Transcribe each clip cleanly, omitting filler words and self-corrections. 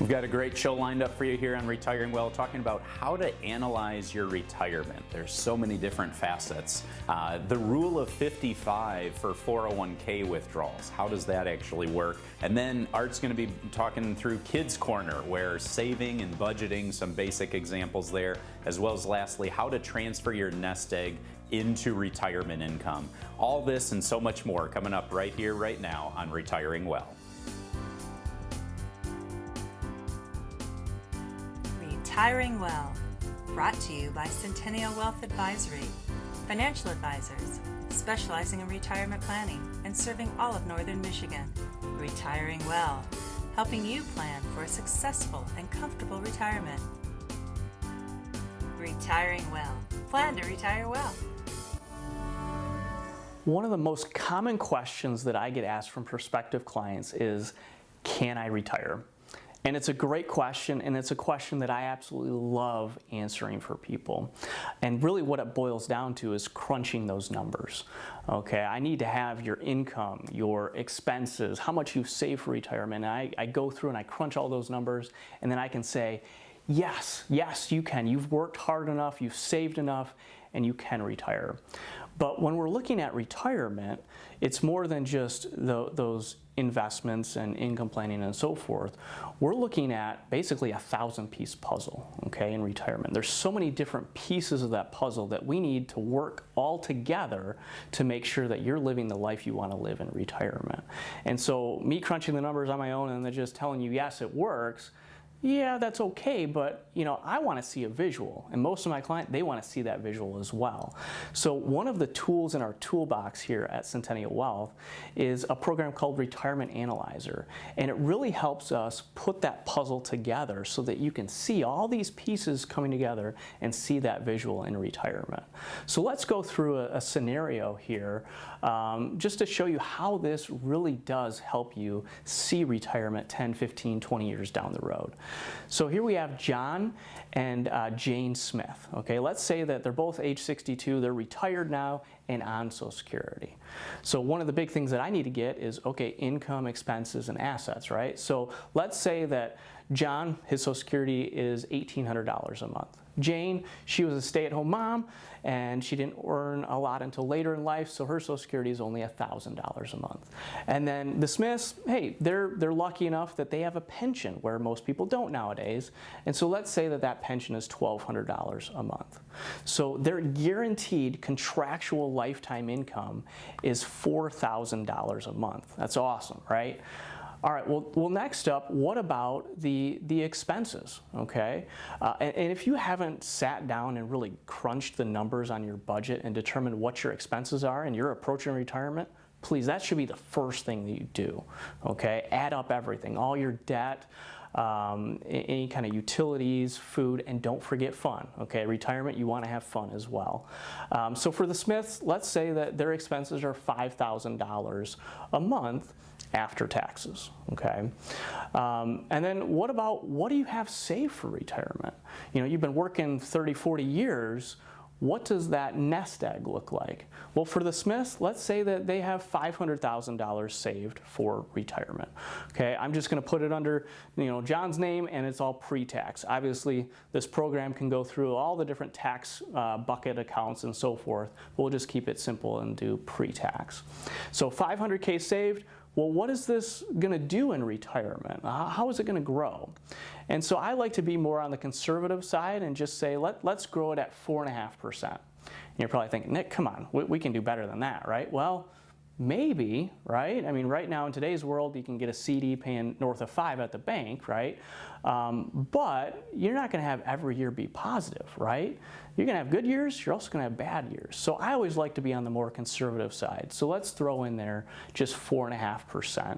We've got a great show lined up for you here on Retiring Well, talking about how to analyze your retirement. There's so many different facets. The rule of 55 for 401k withdrawals. How does that actually work? And then Art's going to be talking through Kids Corner, where saving and budgeting, some basic examples there, as well as lastly, how to transfer your Nestegg into retirement income. All this and so much more coming up right here, right now on Retiring Well. Retiring Well, brought to you by Centennial Wealth Advisory, financial advisors specializing in retirement planning and serving all of Northern Michigan. Retiring Well, helping you plan for a successful and comfortable retirement. Retiring Well, plan to retire well. One of the most common questions that I get asked from prospective clients is, can I retire? And it's a great question, and it's a question that I absolutely love answering for people. And really what it boils down to is crunching those numbers. Okay, I need to have your income, your expenses, how much you've saved for retirement. And I go through and I crunch all those numbers, and then I can say, yes, you can. You've worked hard enough, you've saved enough, and you can retire. But when we're looking at retirement, it's more than just those investments and income planning and so forth. We're looking at basically a 1,000-piece puzzle, okay, in retirement. There's so many different pieces of that puzzle that we need to work all together to make sure that you're living the life you want to live in retirement. And so me crunching the numbers on my own and then just telling you, yes, it works, yeah, that's okay, but I want to see a visual, and most of my clients, they want to see that visual as well. So one of the tools in our toolbox here at Centennial Wealth is a program called Retirement Analyzer, and it really helps us put that puzzle together so that you can see all these pieces coming together and see that visual in retirement. So let's go through a scenario here just to show you how this really does help you see retirement 10, 15, 20 years down the road. So here we have John and Jane Smith. Okay, let's say that they're both age 62, they're retired now and on Social Security. So one of the big things that I need to get is, okay, income, expenses, and assets, right? So let's say that John, his Social Security is $1,800 a month. Jane, she was a stay-at-home mom, and she didn't earn a lot until later in life, so her Social Security is only $1,000 a month. And then the Smiths, hey, they're lucky enough that they have a pension, where most people don't nowadays. And so let's say that that pension is $1,200 a month. So their guaranteed contractual lifetime income is $4,000 a month. That's awesome, right? All right, well, next up, what about the expenses, okay? And if you haven't sat down and really crunched the numbers on your budget and determined what your expenses are and you're approaching retirement, please, that should be the first thing that you do, okay? Add up everything, all your debt, any kind of utilities, food, and don't forget fun, okay? Retirement, you want to have fun as well. So for the Smiths, let's say that their expenses are $5,000 a month after taxes, okay? And then what do you have saved for retirement? You've been working 30, 40 years. What does that nest egg look like? Well, for the Smiths, let's say that they have $500,000 saved for retirement. Okay, I'm just going to put it under John's name, and it's all pre-tax. Obviously, this program can go through all the different tax bucket accounts and so forth. We'll just keep it simple and do pre-tax. So $500K saved. Well, what is this going to do in retirement? How is it going to grow? And so I like to be more on the conservative side and just say, let's grow it at 4.5%. And you're probably thinking, Nick, come on, we can do better than that, right? Well, maybe, right? I mean, right now in today's world, you can get a CD paying north of 5 at the bank, right? But you're not going to have every year be positive, right? You're going to have good years, you're also going to have bad years. So I always like to be on the more conservative side. So let's throw in there just 4.5%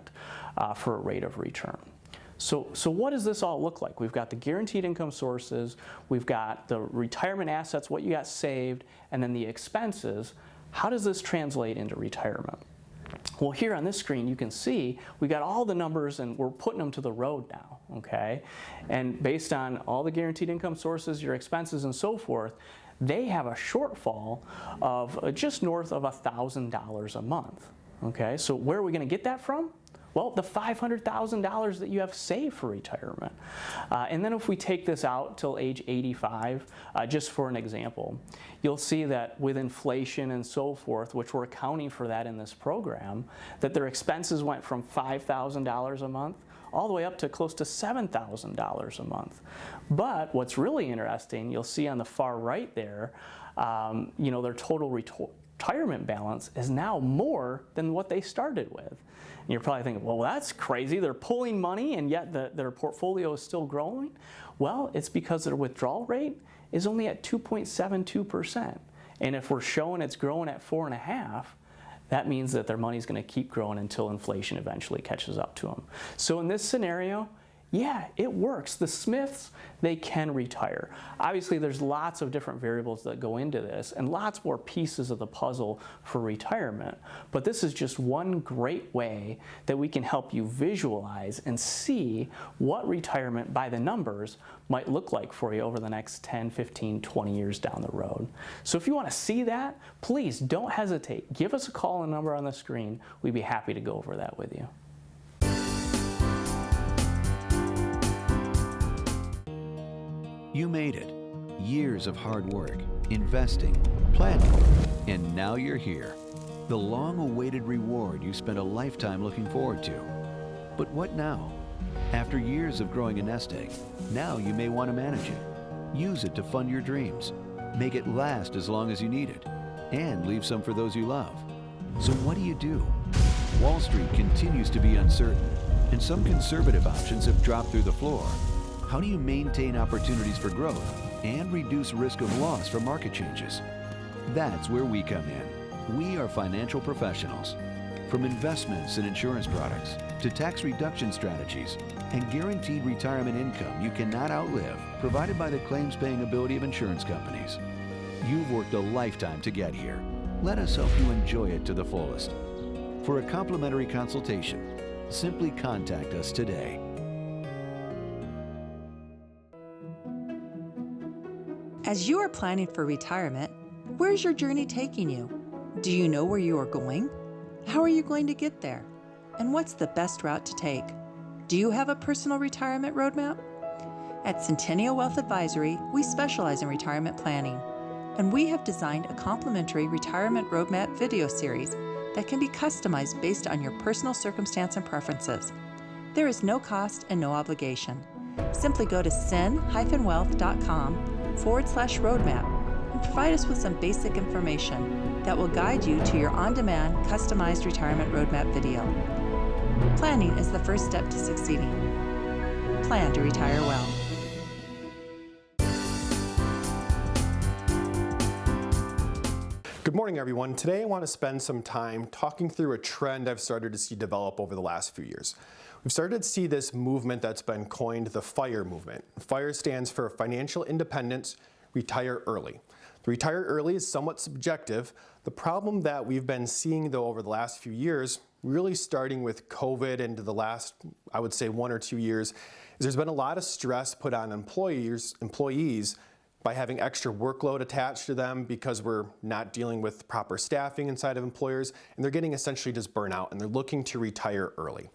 for a rate of return. So what does this all look like? We've got the guaranteed income sources, we've got the retirement assets, what you got saved, and then the expenses. How does this translate into retirement? Well, here on this screen, you can see we got all the numbers and we're putting them to the road now, okay? And based on all the guaranteed income sources, your expenses and so forth, they have a shortfall of just north of $1,000 a month, okay? So where are we gonna get that from? Well, the $500,000 that you have saved for retirement. And then if we take this out till age 85, just for an example, you'll see that with inflation and so forth, which we're accounting for that in this program, that their expenses went from $5,000 a month all the way up to close to $7,000 a month. But what's really interesting, you'll see on the far right there, their total retirement balance is now more than what they started with. And you're probably thinking, well, that's crazy. They're pulling money and yet their portfolio is still growing. Well, it's because their withdrawal rate is only at 2.72%. And if we're showing it's growing at 4.5%, that means that their money is going to keep growing until inflation eventually catches up to them. So in this scenario, yeah, it works. The Smiths, they can retire. Obviously, there's lots of different variables that go into this and lots more pieces of the puzzle for retirement. But this is just one great way that we can help you visualize and see what retirement by the numbers might look like for you over the next 10, 15, 20 years down the road. So if you want to see that, please don't hesitate. Give us a call on the number on the screen. We'd be happy to go over that with you. You made it. Years of hard work, investing, planning, and now you're here. The long-awaited reward you spent a lifetime looking forward to. But what now? After years of growing a nest egg, now you may want to manage it. Use it to fund your dreams. Make it last as long as you need it. And leave some for those you love. So what do? Wall Street continues to be uncertain, and some conservative options have dropped through the floor. How do you maintain opportunities for growth and reduce risk of loss from market changes? That's where we come in. We are financial professionals. From investments and insurance products to tax reduction strategies and guaranteed retirement income you cannot outlive, provided by the claims-paying ability of insurance companies. You've worked a lifetime to get here. Let us help you enjoy it to the fullest. For a complimentary consultation, simply contact us today. As you are planning for retirement, where's your journey taking you? Do you know where you are going? How are you going to get there? And what's the best route to take? Do you have a personal retirement roadmap? At Centennial Wealth Advisory, we specialize in retirement planning, and we have designed a complimentary retirement roadmap video series that can be customized based on your personal circumstance and preferences. There is no cost and no obligation. Simply go to cen-wealth.com/roadmap and provide us with some basic information that will guide you to your on-demand, customized retirement roadmap video. Planning is the first step to succeeding. Plan to retire well. Good morning, everyone. Today I want to spend some time talking through a trend I've started to see develop over the last few years. We've started to see this movement that's been coined the FIRE movement. FIRE stands for Financial Independence, Retire Early. The retire early is somewhat subjective. The problem that we've been seeing, though, over the last few years, really starting with COVID into the last, I would say, 1 or 2 years, is there's been a lot of stress put on employees by having extra workload attached to them because we're not dealing with proper staffing inside of employers, and they're getting essentially just burnout, and they're looking to retire early.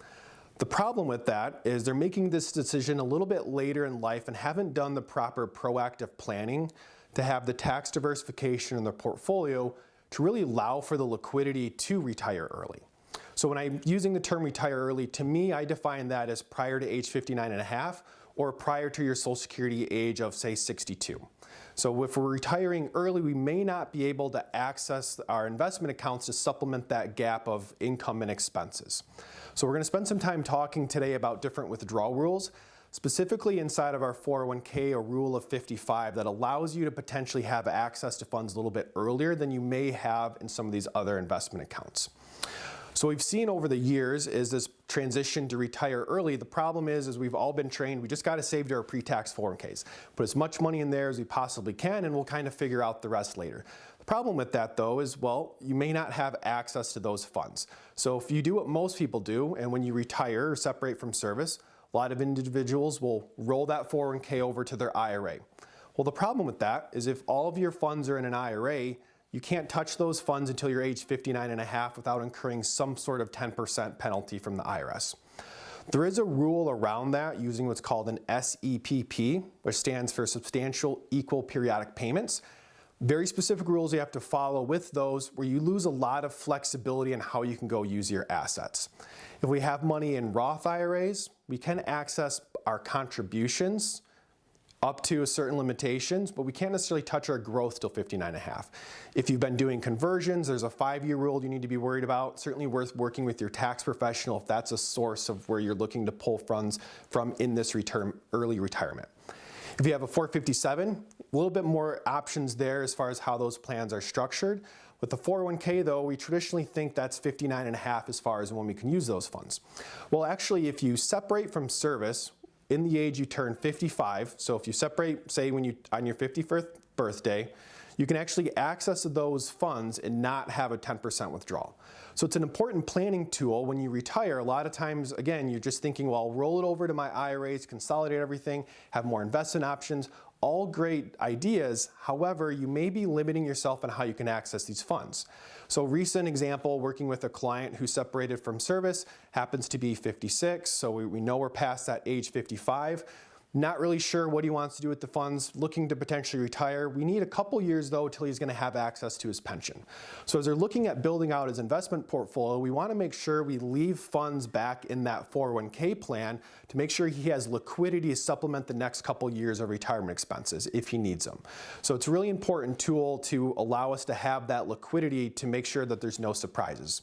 The problem with that is they're making this decision a little bit later in life and haven't done the proper proactive planning to have the tax diversification in their portfolio to really allow for the liquidity to retire early. So when I'm using the term retire early, to me, I define that as prior to age 59 and a half or prior to your Social Security age of, say, 62. So if we're retiring early, we may not be able to access our investment accounts to supplement that gap of income and expenses. So we're going to spend some time talking today about different withdrawal rules, specifically inside of our 401k, a rule of 55 that allows you to potentially have access to funds a little bit earlier than you may have in some of these other investment accounts. So we've seen over the years is this transition to retire early. The problem is we've all been trained, we just got to save to our pre-tax 401ks. Put as much money in there as we possibly can and we'll kind of figure out the rest later. The problem with that, though, is, well, you may not have access to those funds. So if you do what most people do, and when you retire or separate from service, a lot of individuals will roll that 401k over to their IRA. Well, the problem with that is if all of your funds are in an IRA, you can't touch those funds until you're age 59 and a half without incurring some sort of 10% penalty from the IRS. There is a rule around that using what's called an SEPP, which stands for Substantial Equal Periodic Payments. Very specific rules you have to follow with those, where you lose a lot of flexibility in how you can go use your assets. If we have money in Roth IRAs, we can access our contributions up to a certain limitations, but we can't necessarily touch our growth till 59 and a half. If you've been doing conversions, there's a 5-year rule you need to be worried about. Certainly worth working with your tax professional if that's a source of where you're looking to pull funds from in this early retirement. If you have a 457, a little bit more options there as far as how those plans are structured. With the 401k though, we traditionally think that's 59 and a half as far as when we can use those funds. Well, actually, if you separate from service, in the age you turn 55, so if you separate, say on your 51st birthday, you can actually access those funds and not have a 10% withdrawal. So it's an important planning tool when you retire. A lot of times, again, you're just thinking, well, I'll roll it over to my IRAs, consolidate everything, have more investment options. All great ideas. However, you may be limiting yourself on how you can access these funds. So recent example, working with a client who separated from service, happens to be 56, so we know we're past that age 55. Not really sure what he wants to do with the funds, looking to potentially retire. We need a couple years though till he's going to have access to his pension. So as they're looking at building out his investment portfolio, we want to make sure we leave funds back in that 401k plan to make sure he has liquidity to supplement the next couple years of retirement expenses if he needs them. So it's a really important tool to allow us to have that liquidity to make sure that there's no surprises.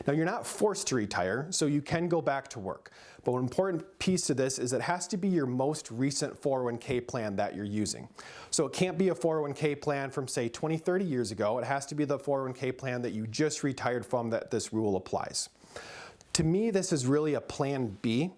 Now, you're not forced to retire, so you can go back to work. But an important piece to this is it has to be your most recent 401k plan that you're using. So it can't be a 401k plan from, say, 20, 30 years ago. It has to be the 401k plan that you just retired from that this rule applies. To me, this is really a plan B.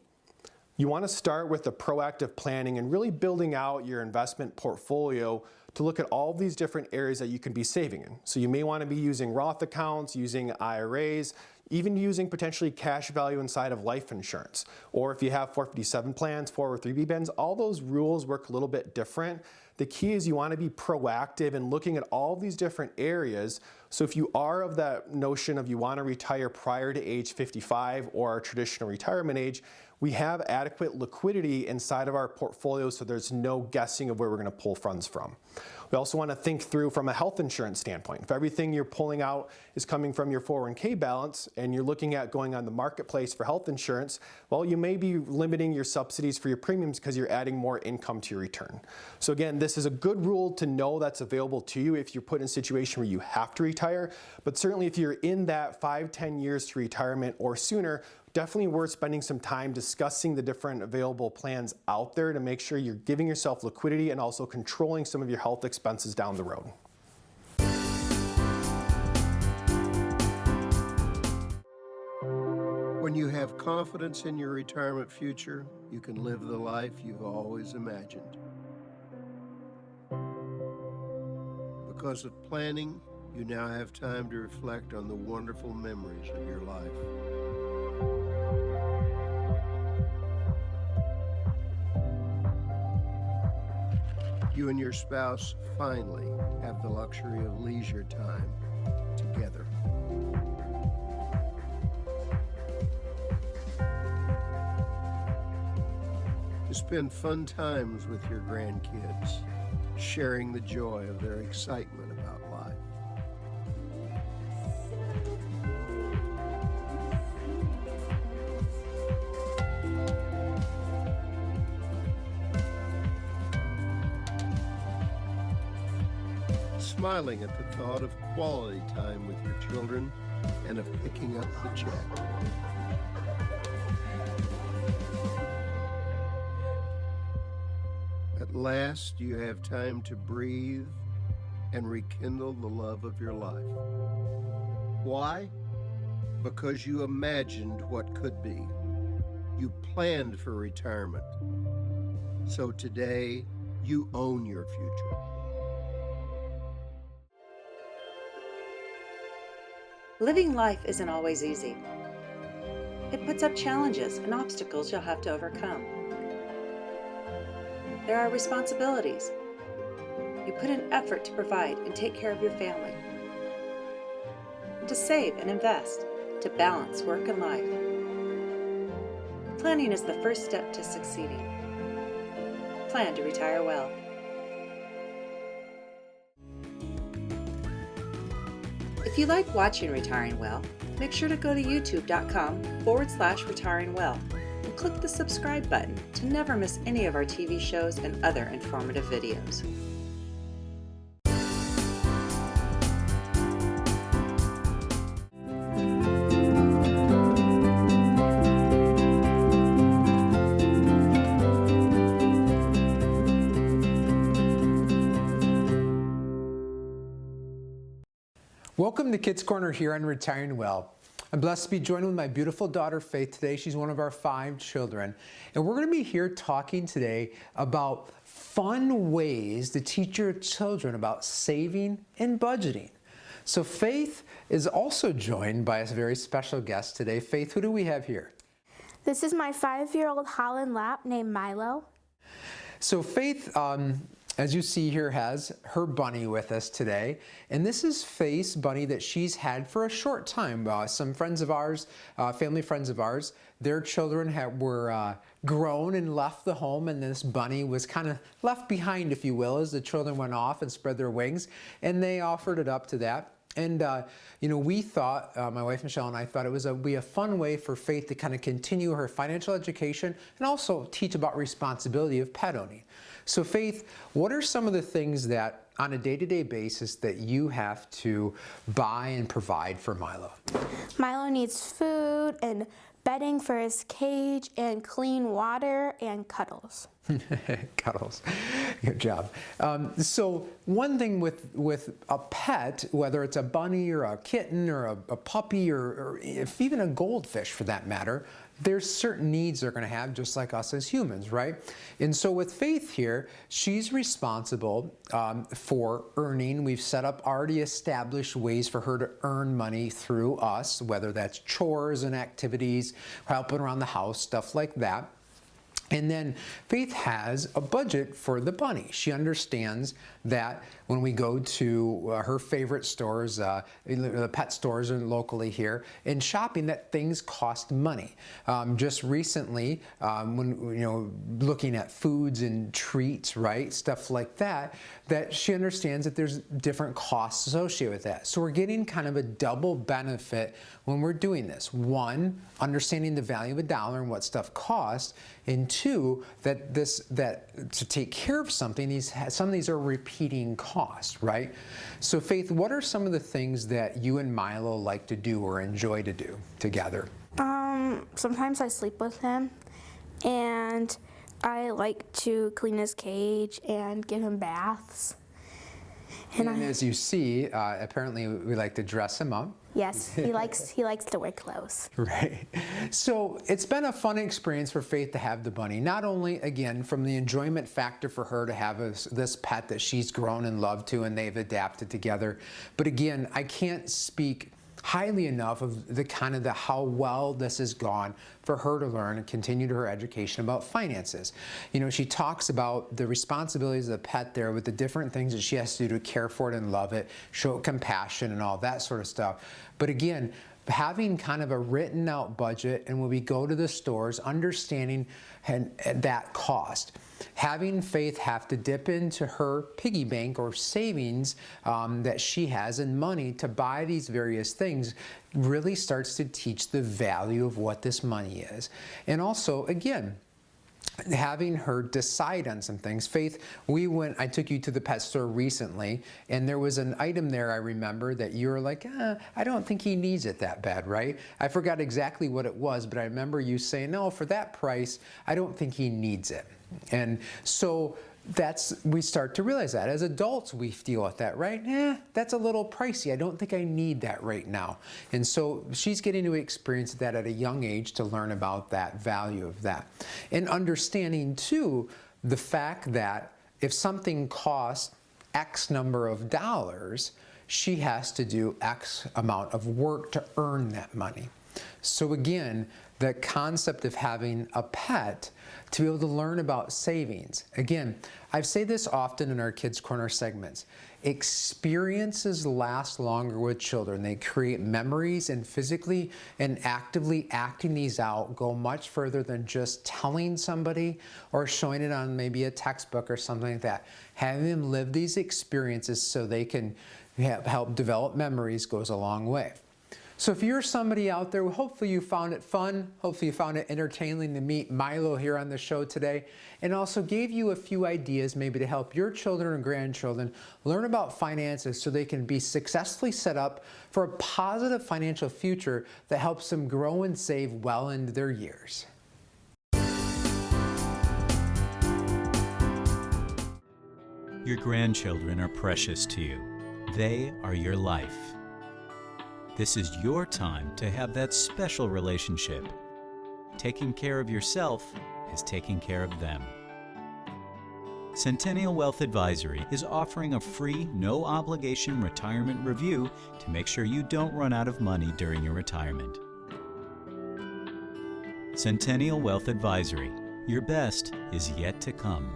You want to start with the proactive planning and really building out your investment portfolio to look at all these different areas that you can be saving in. So you may want to be using Roth accounts, using IRAs, even using potentially cash value inside of life insurance. Or if you have 457 plans, 403b plans, all those rules work a little bit different. The key is you want to be proactive in looking at all these different areas. So if you are of that notion of you want to retire prior to age 55 or our traditional retirement age, we have adequate liquidity inside of our portfolio so there's no guessing of where we're going to pull funds from. We also want to think through from a health insurance standpoint. If everything you're pulling out is coming from your 401k balance and you're looking at going on the marketplace for health insurance, well, you may be limiting your subsidies for your premiums because you're adding more income to your return. So again, this is a good rule to know that's available to you if you're put in a situation where you have to retire, but certainly if you're in that 5-10 years to retirement or sooner, definitely worth spending some time discussing the different available plans out there to make sure you're giving yourself liquidity and also controlling some of your health expenses down the road. When you have confidence in your retirement future, you can live the life you've always imagined. Because of planning, you now have time to reflect on the wonderful memories of your life. You and your spouse finally have the luxury of leisure time together. To spend fun times with your grandkids, sharing the joy of their excitement about life. Smiling at the thought of quality time with your children and of picking up the check. At last, you have time to breathe and rekindle the love of your life. Why? Because you imagined what could be. You planned for retirement. So today, you own your future. Living life isn't always easy. It puts up challenges and obstacles you'll have to overcome. There are responsibilities. You put in effort to provide and take care of your family. to save and invest, to balance work and life. Planning is the first step to succeeding. Plan to retire well. If you like watching Retiring Well, make sure to go to youtube.com/retiringwell and click the subscribe button to never miss any of our TV shows and other informative videos. Welcome to Kids Corner here on Retiring Well. I'm blessed to be joined with my beautiful daughter Faith today. She's one of our 5 children. And we're going to be here talking today about fun ways to teach your children about saving and budgeting. So Faith is also joined by a very special guest today. Faith, who do we have here? This is my 5-year-old Holland Lap named Milo. So Faith, as you see here, has her bunny with us today. And this is Faith's bunny that she's had for a short time. Some friends of ours, family friends of ours, their children were grown and left the home, and this bunny was kind of left behind, if you will, as the children went off and spread their wings, and they offered it up to that. And, we thought, my wife Michelle and I thought it would be a fun way for Faith to kind of continue her financial education and also teach about responsibility of pet owning. So Faith, what are some of the things that on a day-to-day basis that you have to buy and provide for Milo? Milo needs food and bedding for his cage and clean water and cuddles. Cuddles. Good job. So one thing with a pet, whether it's a bunny or a kitten or a puppy or if even a goldfish for that matter, there's certain needs they're going to have just like us as humans, right? And so with Faith here, she's responsible for earning. We've set up already established ways for her to earn money through us, whether that's chores and activities, helping around the house, stuff like that. And then Faith has a budget for the bunny. She understands that when we go to her favorite stores, the pet stores are locally here, and shopping, that things cost money. Just recently, when looking at foods and treats, right, stuff like that, that she understands that there's different costs associated with that. So we're getting kind of a double benefit when we're doing this. One, understanding the value of a dollar and what stuff costs, and two, that to take care of something, some of these are repeating costs, right? So Faith, what are some of the things that you and Milo like to do or enjoy to do together? Sometimes I sleep with him, and I like to clean his cage and give him baths. And as you see, apparently we like to dress him up. Yes, he likes to wear clothes. Right. So it's been a fun experience for Faith to have the bunny. Not only, again, from the enjoyment factor for her to have this pet that she's grown and loved to and they've adapted together, but again, I can't speak highly enough of how well this has gone for her to learn and continue to her education about finances. She talks about the responsibilities of the pet there with the different things that she has to do to care for it and love it, show it compassion and all that sort of stuff. But again, having kind of a written out budget, and when we go to the stores, understanding that cost. Having Faith have to dip into her piggy bank or savings that she has in money to buy these various things really starts to teach the value of what this money is. And also, again, having her decide on some things. Faith, I took you to the pet store recently, and there was an item there I remember that you were like, I don't think he needs it that bad, right? I forgot exactly what it was, but I remember you saying, no, for that price, I don't think he needs it. And so we start to realize that. As adults, we deal with that, right? That's a little pricey. I don't think I need that right now. And so she's getting to experience that at a young age to learn about that value of that. And understanding, too, the fact that if something costs X number of dollars, she has to do X amount of work to earn that money. So again, the concept of having a pet to be able to learn about savings. Again, I say this often in our Kids Corner segments. Experiences last longer with children. They create memories, and physically and actively acting these out go much further than just telling somebody or showing it on maybe a textbook or something like that. Having them live these experiences so they can help develop memories goes a long way. So if you're somebody out there, hopefully you found it fun, hopefully you found it entertaining to meet Milo here on the show today, and also gave you a few ideas maybe to help your children and grandchildren learn about finances so they can be successfully set up for a positive financial future that helps them grow and save well into their years. Your grandchildren are precious to you. They are your life. This is your time to have that special relationship. Taking care of yourself is taking care of them. Centennial Wealth Advisory is offering a free, no-obligation retirement review to make sure you don't run out of money during your retirement. Centennial Wealth Advisory. Your best is yet to come.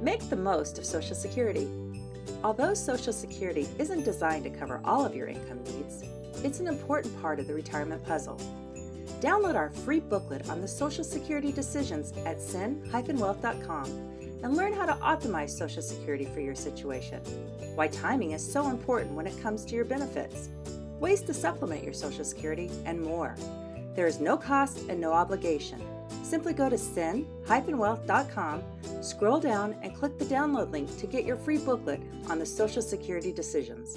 Make the most of Social Security. Although Social Security isn't designed to cover all of your income needs, it's an important part of the retirement puzzle. Download our free booklet on the Social Security decisions at cen-wealth.com and learn how to optimize Social Security for your situation, why timing is so important when it comes to your benefits, ways to supplement your Social Security, and more. There is no cost and no obligation. Simply go to cen-wealth.com, scroll down, and click the download link to get your free booklet on the Social Security decisions.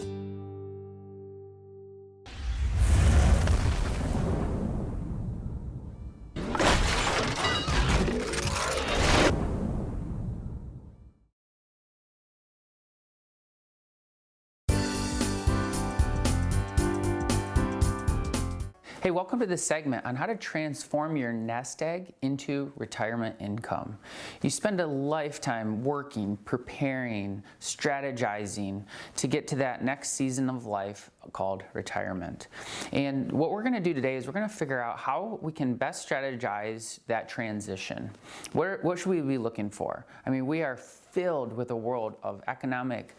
Hey, welcome to this segment on how to transform your nest egg into retirement income. You spend a lifetime working, preparing, strategizing to get to that next season of life called retirement. And what we're going to do today is we're going to figure out how we can best strategize that transition. What should we be looking for? I mean, we are filled with a world of economic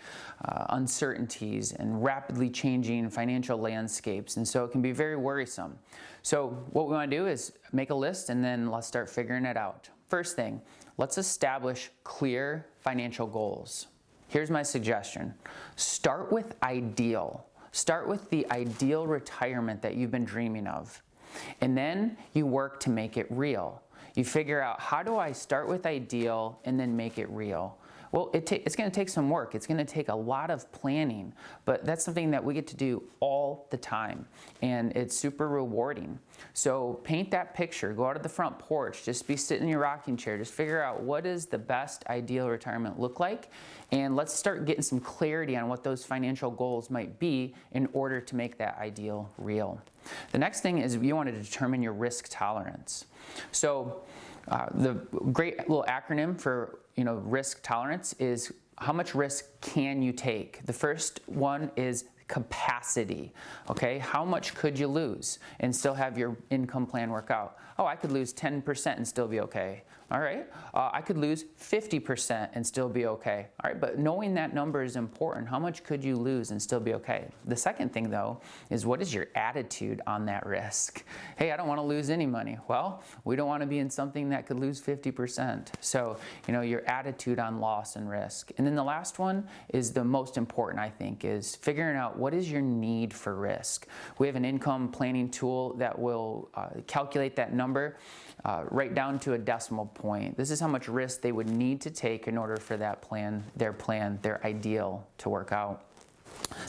uncertainties and rapidly changing financial landscapes, and so it can be very worrisome. So what we want to do is make a list, and then let's start figuring it out. First thing, let's establish clear financial goals. Here's my suggestion. Start with ideal. Start with the ideal retirement that you've been dreaming of, and then you work to make it real. You figure out, how do I start with ideal and then make it real? Well, it's going to take some work. It's going to take a lot of planning, but that's something that we get to do all the time, and it's super rewarding. So paint that picture. Go out to the front porch. Just be sitting in your rocking chair. Just figure out, what does the best ideal retirement look like, and let's start getting some clarity on what those financial goals might be in order to make that ideal real. The next thing is you want to determine your risk tolerance. So the great little acronym for risk tolerance is, how much risk can you take? The first one is capacity. Okay, how much could you lose and still have your income plan work out? Oh, I could lose 10% and still be okay. All right, I could lose 50% and still be okay. All right, but knowing that number is important. How much could you lose and still be okay? The second thing, though, is, what is your attitude on that risk? Hey, I don't want to lose any money. Well, we don't want to be in something that could lose 50%. So, your attitude on loss and risk. And then the last one is the most important, I think, is figuring out, what is your need for risk? We have an income planning tool that will calculate that number right down to a decimal point. This is how much risk they would need to take in order for that plan, their ideal, to work out.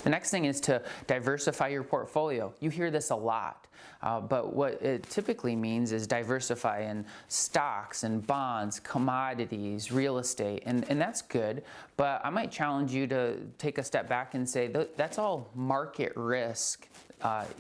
The next thing is to diversify your portfolio. You hear this a lot, but what it typically means is diversify in stocks and bonds, commodities, real estate, and that's good, but I might challenge you to take a step back and say that's all market risk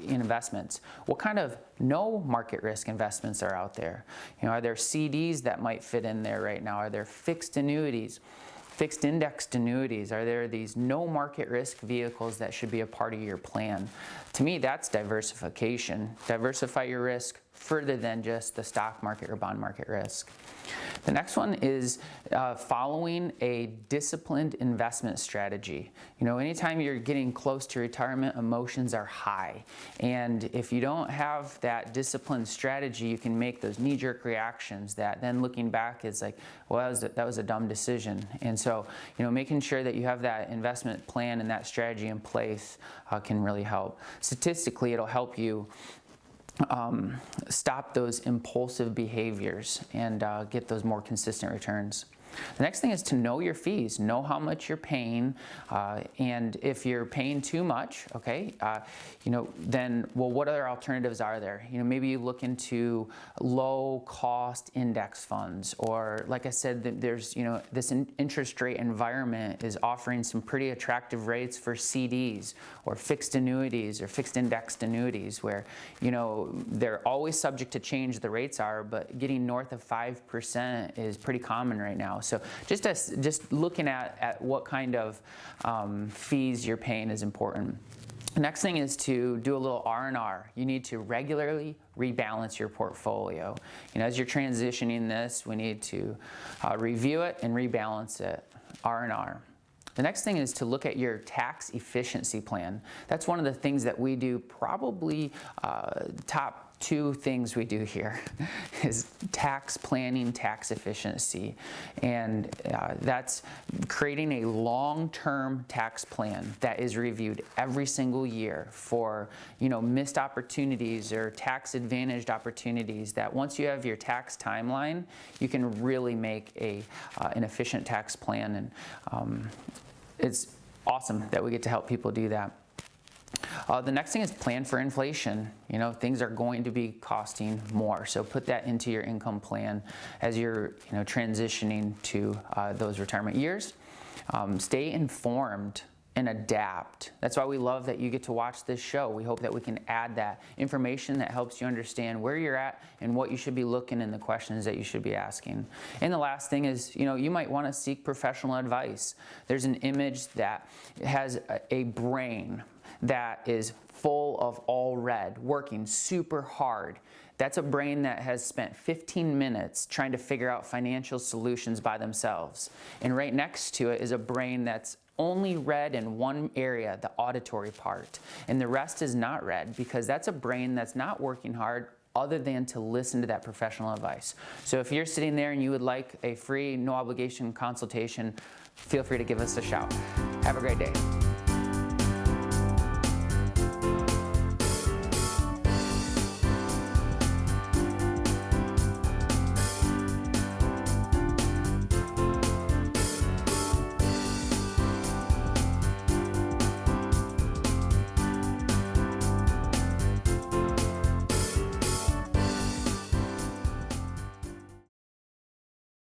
investments. What kind of no market risk investments are out there? Are there CDs that might fit in there right now? Are there fixed annuities? Fixed indexed annuities? Are there these no market risk vehicles that should be a part of your plan? To me, that's diversification. Diversify your risk further than just the stock market or bond market risk. The next one is following a disciplined investment strategy. Anytime you're getting close to retirement, emotions are high. And if you don't have that disciplined strategy, you can make those knee-jerk reactions that then looking back is like, well, that was a dumb decision. And so, making sure that you have that investment plan and that strategy in place can really help. Statistically, it'll help you stop those impulsive behaviors and get those more consistent returns. The next thing is to know your fees, know how much you're paying, and if you're paying too much, okay, then, well, what other alternatives are there? Maybe you look into low-cost index funds, or like I said, there's, this interest rate environment is offering some pretty attractive rates for CDs or fixed annuities or fixed indexed annuities where, they're always subject to change, the rates are, but getting north of 5% is pretty common right now. So just looking at what kind of fees you're paying is important. The next thing is to do a little R&R. You need to regularly rebalance your portfolio. As you're transitioning this, we need to review it and rebalance it, R&R. The next thing is to look at your tax efficiency plan. That's one of the things that we do, probably top 2 things we do here is tax planning, tax efficiency. And that's creating a long-term tax plan that is reviewed every single year for, missed opportunities or tax advantaged opportunities that once you have your tax timeline, you can really make an efficient tax plan. And it's awesome that we get to help people do that. The next thing is plan for inflation. Things are going to be costing more, so put that into your income plan as you're transitioning to those retirement years. Stay informed and adapt. That's why we love that you get to watch this show. We hope that we can add that information that helps you understand where you're at and what you should be looking and the questions that you should be asking. And the last thing is, you might want to seek professional advice. There's an image that has a brain that is full of all red, working super hard. That's a brain that has spent 15 minutes trying to figure out financial solutions by themselves. And right next to it is a brain that's only red in one area, the auditory part. And the rest is not red because that's a brain that's not working hard other than to listen to that professional advice. So if you're sitting there and you would like a free, no obligation consultation, feel free to give us a shout. Have a great day.